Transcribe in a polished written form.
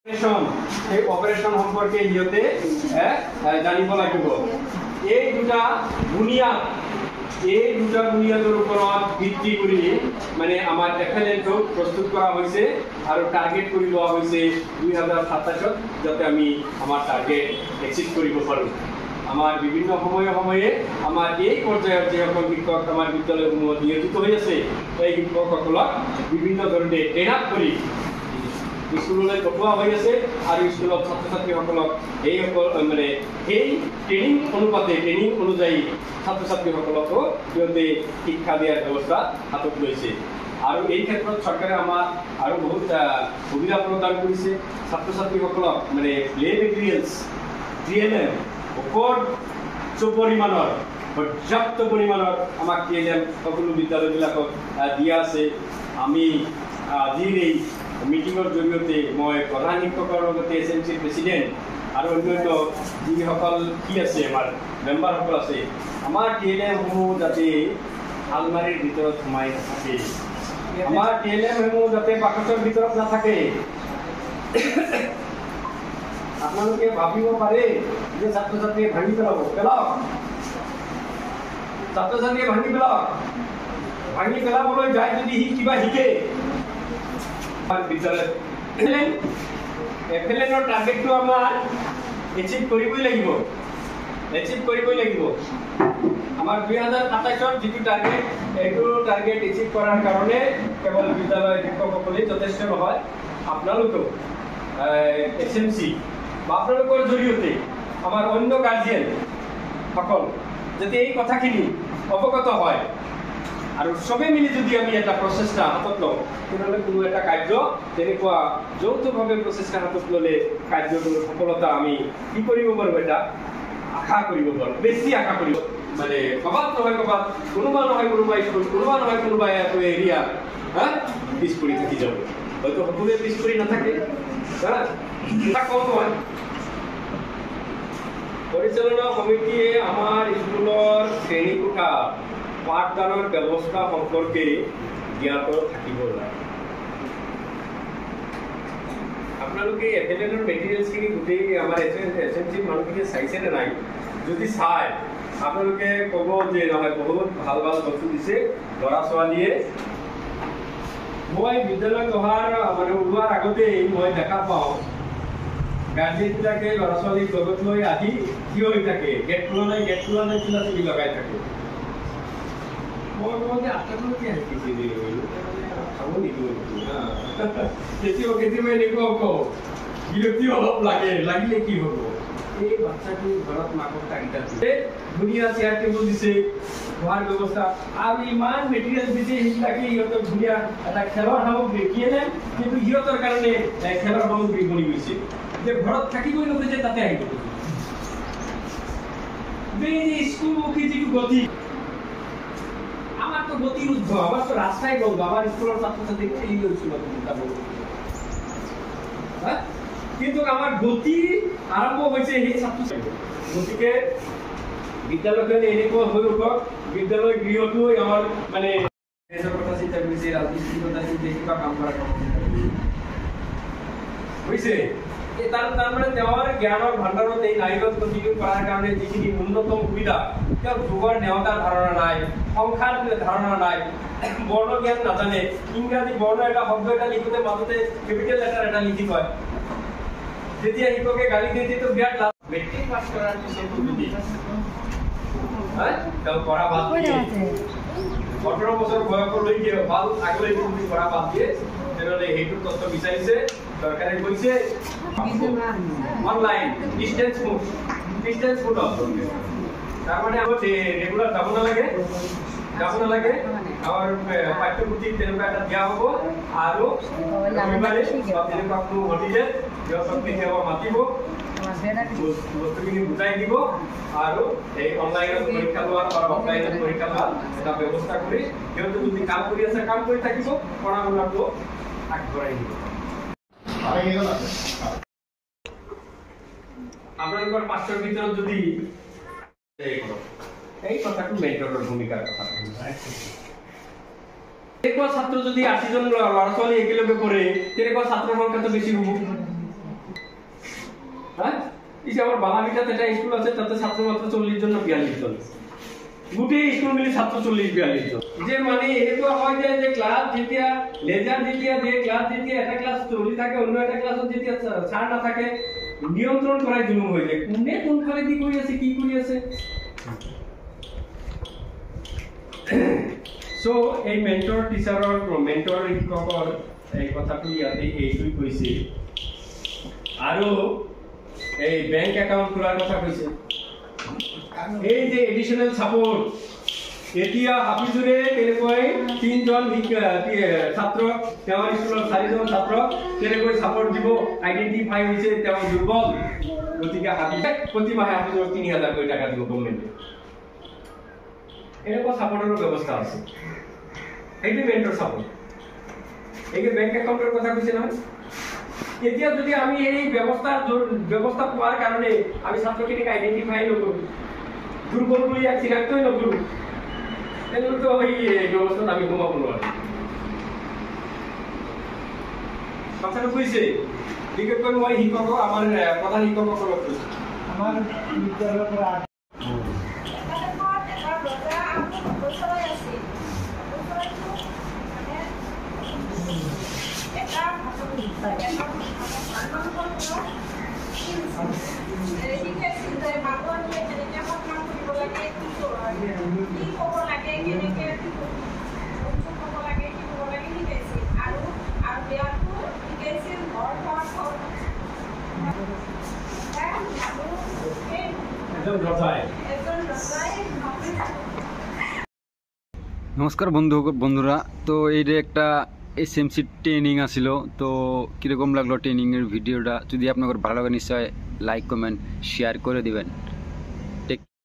এই অপাৰেশন সম্পৰ্কে ইহতে জানিব লাগিব। এই দুটা বুনিয়াদৰ ওপৰত ভিত্তি কৰি মানে আমাৰ এফএলএনটো প্ৰস্তুত কৰা হৈছে আৰু টাৰ্গেট কৰি লোৱা হৈছে 2027 যাতে আমি আমাৰ টাৰ্গেট এচিভ কৰিব পাৰোঁ। আমাৰ বিভিন্ন সময়ে আমাৰ এই পৰ্যায়ত যিসকল শিক্ষক আমাৰ বিদ্যালয়সমূহত নিয়োজিত হৈ আছে এই শিক্ষকসকলক বিভিন্ন ধৰণে ট্ৰেইন আপ কৰি স্কুললৈ পঠোৱা হৈ আছে আৰু স্কুলত ছাত্ৰ ছাত্ৰীসকলক মানে সেই ট্ৰেইনিং অনুযায়ী ছাত্ৰ ছাত্ৰীসকলকো সিহঁতে শিক্ষা দিয়াৰ ব্যৱস্থা হাতত লৈছে। আৰু এই ক্ষেত্ৰত চৰকাৰে আমাক আৰু বহুত সুবিধা প্ৰদান কৰিছে। ছাত্ৰ ছাত্ৰীসকলক মানে প্লে মেটেৰিয়েলছ TLM পৰ্যাপ্ত পৰিমাণৰ আমাক TLM সকলো বিদ্যালয়বিলাকত দিয়া আছে। আমি আজিৰ এই মিটিঙৰ জৰিয়তে মই প্ৰধান শিক্ষকৰ লগতে SMC প্ৰেচিডেণ্ট আৰু অন্যান্য যিসকল কি আছে আমাৰ মেম্বাৰসকল আছে আমাৰ TLMসমূহ যাতে আলমাৰীৰ ভিতৰত সোমাই নাথাকে, আমাৰ TLMসমূহ যাতে বাকচৰ ভিতৰত নাথাকে। আপোনালোকে ভাবিব পাৰে যে ছাত্ৰ ছাত্ৰীয়ে ভাঙি পেলাওক, ছাত্ৰ ছাত্ৰীয়ে ভাঙি পেলাবলৈ যায় যদি সি কিবা শিকে। বিদ্যালয় এফএলএনৰ টাৰ্গেটটো আমাৰ এচিভ কৰিবই লাগিব। আমাৰ 2027 যিটো টাৰ্গেট এইটো টাৰ্গেট এচিভ কৰাৰ কাৰণে কেৱল বিদ্যালয় শিক্ষকসকলেই যথেষ্ট নহয়, আপোনালোকেও SMC বা আপোনালোকৰ জৰিয়তে আমাৰ অন্য গাৰ্জিয়ান সকল যাতে এই কথাখিনি অৱগত হয় আৰু সবে মিলি যদি আমি এটা প্ৰচেষ্টা হাতত লওঁ তেনেহ'লে কোনো এটা কাৰ্য তেনেকুৱা যৌথভাৱে প্ৰচেষ্টা হাতত ল'লে কাৰ্যটোৰ সফলতা আমি কি কৰিব পাৰোঁ, এটা আশা কৰিব পাৰোঁ, বেছি আশা কৰিব। মানে ক'ৰবাত নহয় ক'ৰবাত, কোনোবা স্কুল, কোনোবা এৰিয়া পিছ পৰি থাকি যাব। হয়তো সকলোৱে পিছ পৰি নাথাকে, কম নহয়। পৰিচালনা সমিতিয়ে আমাৰ স্কুলৰ শ্ৰেণীকোঠা পাঠদানৰ ব্যৱস্থা সম্পৰ্কে জ্ঞাত থাকিব লাগে। আপোনালোকে এফএলএনৰ মেটেৰিয়েলছখিনি গোটেই আমাৰ SMC মানুহখিনিয়ে চাইছে নে নাই? যদি চায় আপোনালোকে ক'ব যে নহয় বহুত ভাল বস্তু দিছে ল'ৰা ছোৱালীয়ে। মই বিদ্যালয়ত ওলোৱাৰ আগতেই মই দেখা পাওঁ গাৰ্জেনবিলাকে ল'ৰা ছোৱালীক লগত লৈ আহি থিয় হৈ থাকে, গেট খোলা নাই চিলা লগাই থাকে। মই কওঁ যে আপোনালোকে খাব নিদিওঁ কেতিয়াবা এনেকুৱা কওঁ বিৰক্তি অলপ লাগিলে কি হ'ব। এই বাচ্চাটো ঘৰত মাকক তাগিদা দিছে, ধুনীয়া চেয়াৰ টেবুল দিছে, খোৱাৰ ব্যৱস্থা আৰু ইমান মেটেৰিয়েল দিছে, সেইবিলাকে সিহঁতক ধুনীয়া এটা খেলৰ সামগ্ৰী TLM, কিন্তু সিহঁতৰ কাৰণে খেলৰ সামগ্ৰী বনি গৈছে যে ঘৰত থাকিবই নোখোজে তাতে আহিব। স্কুলমুখী যিটো গতি, আমাৰতো গতি ঊৰ্ধ, আমাৰতো ৰাস্তাই বন্ধ। আমাৰ স্কুলৰ ছাত্ৰ ছাত্ৰীক খেলি লৈছিল কিন্তু আমাৰ গতি আৰম্ভ হৈছে সেই ছাত্ৰ ছাত্ৰী। গতিকে বিদ্যালয়খন এনেকুৱা হৈ উঠক, বিদ্যালয় গৃহটো আমাৰ মানে কথা চিন্তা কৰিছে, ৰাজনীতিৰ কথা চিন্তা কিবা কাম কৰা হৈছে। তাৰমানে তেওঁৰ জ্ঞানৰ ভাণ্ডাৰত এই নাৰীগত কণ্টিনিউ কৰাৰ কাৰণে যিখিনি ন্যূনতম সুবিধা, তেওঁৰ যুগৰ নেওতাৰ ধাৰণা নাই, সংখ্যাৰ ধাৰণা নাই, বৰ্ণ জ্ঞান নাজানে, ইংৰাজী বৰ্ণ এটা শব্দ এটা লিখোতে মাজতে কেপিটেল লেটাৰ এটা লিখি কয়। যেতিয়া শিক্ষকে গালি দিয়ে তেতিয়া বিৰাট লাভ। মেট্ৰিক পাছ কৰাৰ পিছতো যদি তেওঁ পঢ়া বাদ দিয়ে, 18 বছৰ বয়সলৈকে ভাল আগলৈ যদি পঢ়া বাদ দিয়ে, তেনেহ'লে সেইটো তথ্য বিচাৰিছে চৰকাৰে কৈছে অনলাইন ডিষ্টেন্স মুড তাৰমানে আগত ৰেগুলাৰ যাব নালাগে। আমাৰ পাঠ্যপুথিত তেনেকুৱা এটা দিয়া হ'ব আৰু ৰবিবাৰে তেনেকুৱা কোনো ঘটিলে সিহঁতক কেতিয়াবা মাতিব, বস্তুখিনি বুজাই দিব আৰু এই অনলাইনত পৰীক্ষা লোৱাৰ বা অফলাইনত পৰীক্ষা লোৱাৰ এটা ব্যৱস্থা কৰি সিহঁতে যদি কাম কৰি আছে কাম কৰি থাকিব, পঢ়া শুনাটো আগবঢ়াই দিব। আপোনালোকৰ পাঠ্যৰ ভিতৰত যদি এই কথাটো মেণ্টৰৰ ভূমিকাৰ কথা, এনেকুৱা ছাত্ৰ যদি 80জন ল'ৰা ছোৱালী একেলগে পঢ়ে তেনেকুৱা ছাত্ৰৰ সংখ্যাটো বেছি হ'ব। আমার বালাবিটাতে একটা স্কুল আছে, তাতে ছাত্র মাত্র 40 জন না 42 জন, গোটেই স্কুল মিলি ছাত্র 40-42 জন। যে মানে এনেকুৱা হয় যে ক্লাস যেতিয়া লেজাৰ যেতিয়া যে ক্লাস যেতিয়া এটা ক্লাস চলি থাকে, অন্য এটা ক্লাছত যেতিয়া ছাৰ নাথাকে, নিয়ন্ত্ৰণ কৰাই জুলুম হৈ যায়। কোনে কোনফালে কি কৰি আছে, কি কৰি আছে। সো এই মেন্টৰ টিচাৰৰ মেন্টৰ শিক্ষকৰ এই কথাটো ইয়াতে এইটোই কৈছে। আৰু এই বেংক একাউন্ট খোলাৰ কথা কৈছে। এই যে এডিশনাল সাপোৰ্ট, এতিয়া হাফিজুৰে তেনেকৈ 3 জন ছাত্ৰ, তেওঁৰ স্কুলৰ 4 জন ছাত্ৰ তেনেকৈ সাপোৰ্ট দিব, আইডেন্টিফাই হৈছে তেওঁ দুৰ্বল, গতিকে হাফিজে প্ৰতি মাহে হাফিজৰ 3000 কৈ টাকা দিব গভৰ্ণমেণ্টে। এনেকুৱা সাপোৰ্টৰ ব্যৱস্থা আছে। এইটো মেন্টৰ সাপোৰ্ট। এই বেংক একাউন্টৰ কথা কৈছে নহয়। এতিয়া যদি আমি এই ব্যৱস্থা পোৱাৰ কাৰণে আমি ছাত্ৰখিনিক আইডেন্টিফাই নকৰোঁ, দুৰ্বল বুলি চিনাক্তই নকৰোঁ, তেনেহ'লেতো এই ব্যৱস্থাত আমি সোমাব নোৱাৰোঁ। কথাটো কৈছে, বিশেষকৈ মই শিক্ষকক, আমাৰ প্ৰধান শিক্ষকসকলক কৈছোঁ। আমাৰ বিদ্যালয়ৰ পৰা নমস্কার বন্ধুরা, তো এইটা একটা এসএমসি ট্রেনিং আছিল। তো কীরকম লাগলো ট্রেনিংয়ের ভিডিওটা? যদি আপনাদের ভালো লাগে নিশ্চয় লাইক কমেন্ট শেয়ার করে দিবেন।